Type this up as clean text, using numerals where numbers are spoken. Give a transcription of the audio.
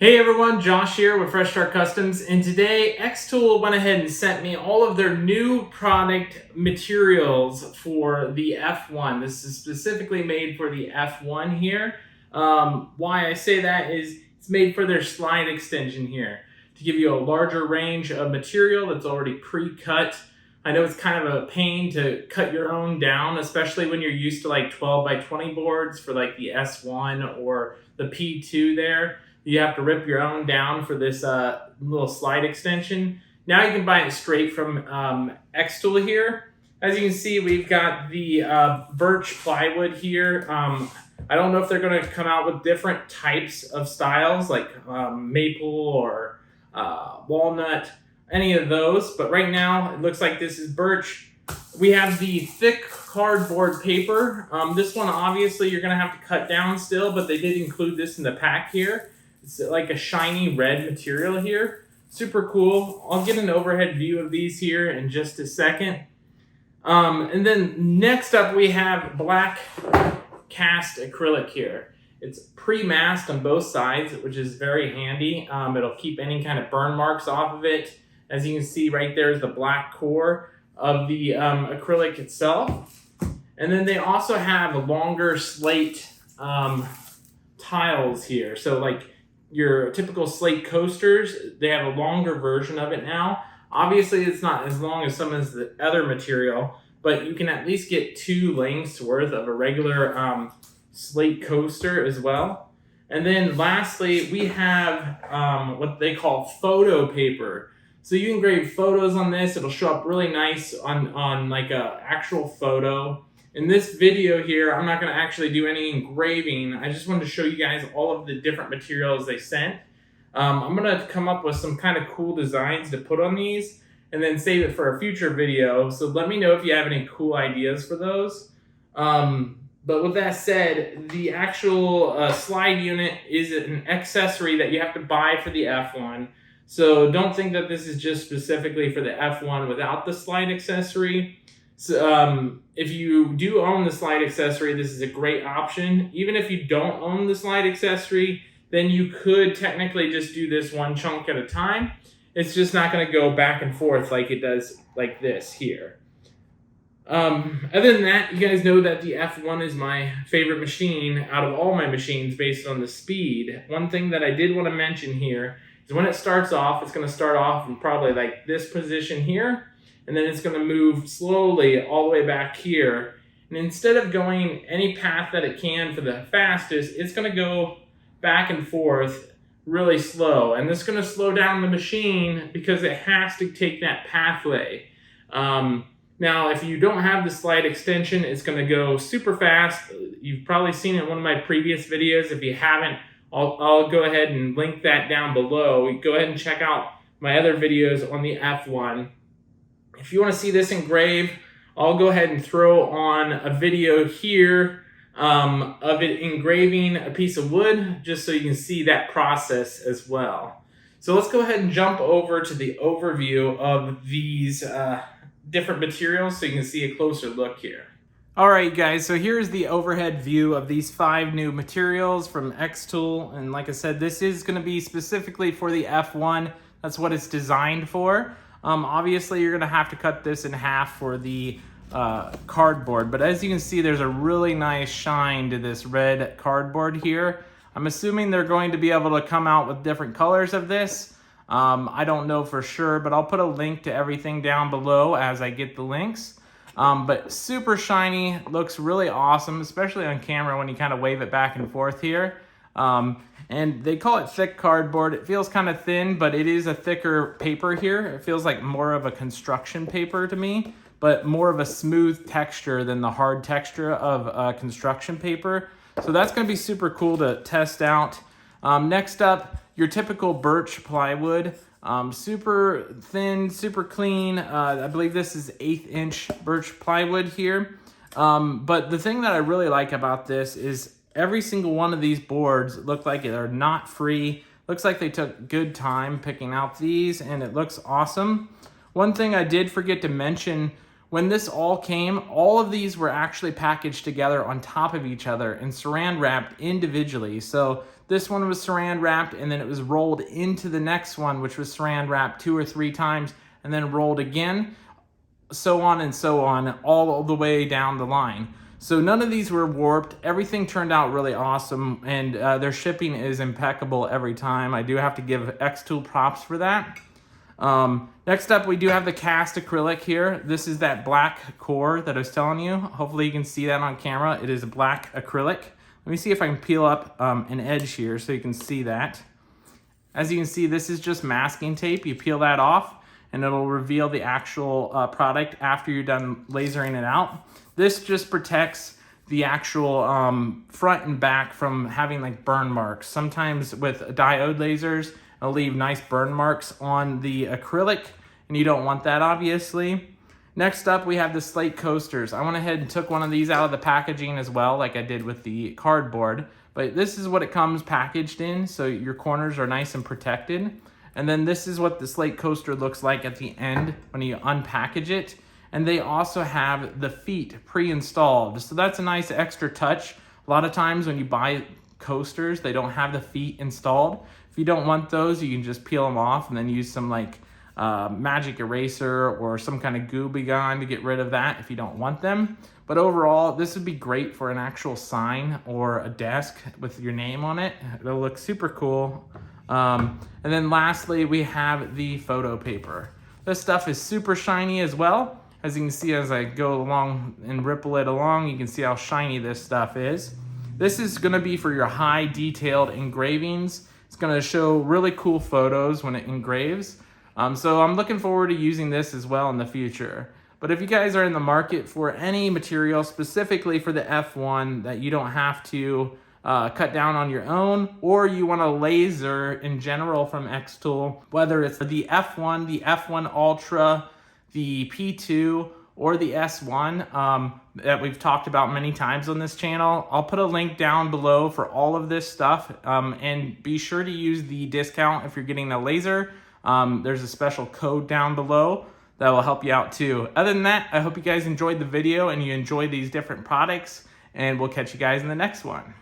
Hey everyone, Josh here with Fresh Start Customs, and today xTool went ahead and sent me all of their new product materials for the F1. This is specifically made for the F1 here. Why I say that is it's made for their slide extension here to give you a larger range of material that's already pre-cut. I know it's kind of a pain to cut your own down, especially when you're used to like 12 by 20 boards for like the S1 or the P2 there. You have to rip your own down for this little slide extension. Now you can buy it straight from xTool here. As you can see, we've got the birch plywood here. I don't know if they're going to come out with different types of styles like maple or walnut, any of those. But right now, it looks like this is birch. We have the thick cardboard paper. This one, obviously, you're going to have to cut down still, but they did include this in the pack here. It's like a shiny red material here. Super cool. I'll get an overhead view of these here in just a second. And then next up we have black cast acrylic here. It's pre-masked on both sides, which is very handy. It'll keep any kind of burn marks off of it. As you can see right there is the black core of the acrylic itself. And then they also have longer slate tiles here. So like your typical slate coasters, they have a longer version of it now. Obviously, it's not as long as some of the other material, but you can at least get 2 lengths worth of a regular slate coaster as well. And then lastly, we have what they call photo paper. So you can engrave photos on this. It'll show up really nice on like a actual photo. In this video here, I'm not going to actually do any engraving. I just wanted to show you guys all of the different materials they sent. I'm going to come up with some kind of cool designs to put on these and then save it for a future video. So let me know if you have any cool ideas for those. But with that said, the actual slide unit is an accessory that you have to buy for the F1. So don't think that this is just specifically for the F1 without the slide accessory. So, if you do own the slide accessory, this is a great option. Even if you don't own the slide accessory, then you could technically just do this one chunk at a time. It's just not going to go back and forth like it does like this here. Other than that, you guys know that the F1 is my favorite machine out of all my machines based on the speed. One thing that I did want to mention here is when it starts off, it's going to start off in probably like this position here. And then it's going to move slowly all the way back here. And instead of going any path that it can for the fastest, it's going to go back and forth really slow. And this is going to slow down the machine because it has to take that pathway. Now, if you don't have the slide extension, it's going to go super fast. You've probably seen it in one of my previous videos. If you haven't, I'll go ahead and link that down below. Go ahead and check out my other videos on the F1. If you want to see this engraved, I'll go ahead and throw on a video here of it engraving a piece of wood, just so you can see that process as well. So let's go ahead and jump over to the overview of these different materials so you can see a closer look here. All right, guys, so here's the overhead view of these 5 new materials from xTool. And like I said, this is going to be specifically for the F1. That's what it's designed for. Obviously, you're going to have to cut this in half for the cardboard. But as you can see, there's a really nice shine to this red cardboard here. I'm assuming they're going to be able to come out with different colors of this. I don't know for sure, but I'll put a link to everything down below as I get the links. But super shiny, looks really awesome, especially on camera when you kind of wave it back and forth here. And they call it thick cardboard. It feels kind of thin, but it is a thicker paper here. It feels like more of a construction paper to me, but more of a smooth texture than the hard texture of construction paper. So that's going to be super cool to test out. Next up, your typical birch plywood. Super thin, super clean. I believe this is 1/8 inch birch plywood here. But the thing that I really like about this is every single one of these boards look like they're knot free. Looks like they took good time picking out these, and it looks awesome. One thing I did forget to mention When this all came, all of these were actually packaged together on top of each other and saran wrapped individually. So this one was saran wrapped, and then it was rolled into the next one, which was saran wrapped 2 or 3 times, and then rolled again, so on, all the way down the line. So none of these were warped. Everything turned out really awesome, and their shipping is impeccable every time. I do have to give xTool props for that. Next up, we do have the cast acrylic here. This is that black core that I was telling you. Hopefully you can see that on camera. It is a black acrylic. Let me see if I can peel up an edge here so you can see that. As you can see, this is just masking tape. You peel that off and it'll reveal the actual product after you're done lasering it out. This just protects the actual front and back from having like burn marks. Sometimes with diode lasers, it'll leave nice burn marks on the acrylic, and you don't want that, obviously. Next up, we have the slate coasters. I went ahead and took one of these out of the packaging as well, like I did with the cardboard. But this is what it comes packaged in, so your corners are nice and protected. And then this is what the slate coaster looks like at the end when you unpackage it. And they also have the feet pre-installed. So that's a nice extra touch. A lot of times when you buy coasters, they don't have the feet installed. If you don't want those, you can just peel them off and then use some like magic eraser or some kind of Gooby Gone to get rid of that if you don't want them. But overall, this would be great for an actual sign or a desk with your name on it. It'll look super cool. And then lastly, we have the photo paper. This stuff is super shiny as well. As you can see, as I go along and ripple it along, you can see how shiny this stuff is. This is gonna be for your high detailed engravings. It's gonna show really cool photos when it engraves. So I'm looking forward to using this as well in the future. But if you guys are in the market for any material specifically for the F1 that you don't have to cut down on your own, or you want a laser in general from xTool, whether it's the F1, the F1 Ultra, the P2, or the S1 that we've talked about many times on this channel, I'll put a link down below for all of this stuff, and be sure to use the discount if you're getting a laser. There's a special code down below that will help you out too. Other than that, I hope you guys enjoyed the video and you enjoy these different products, and we'll catch you guys in the next one.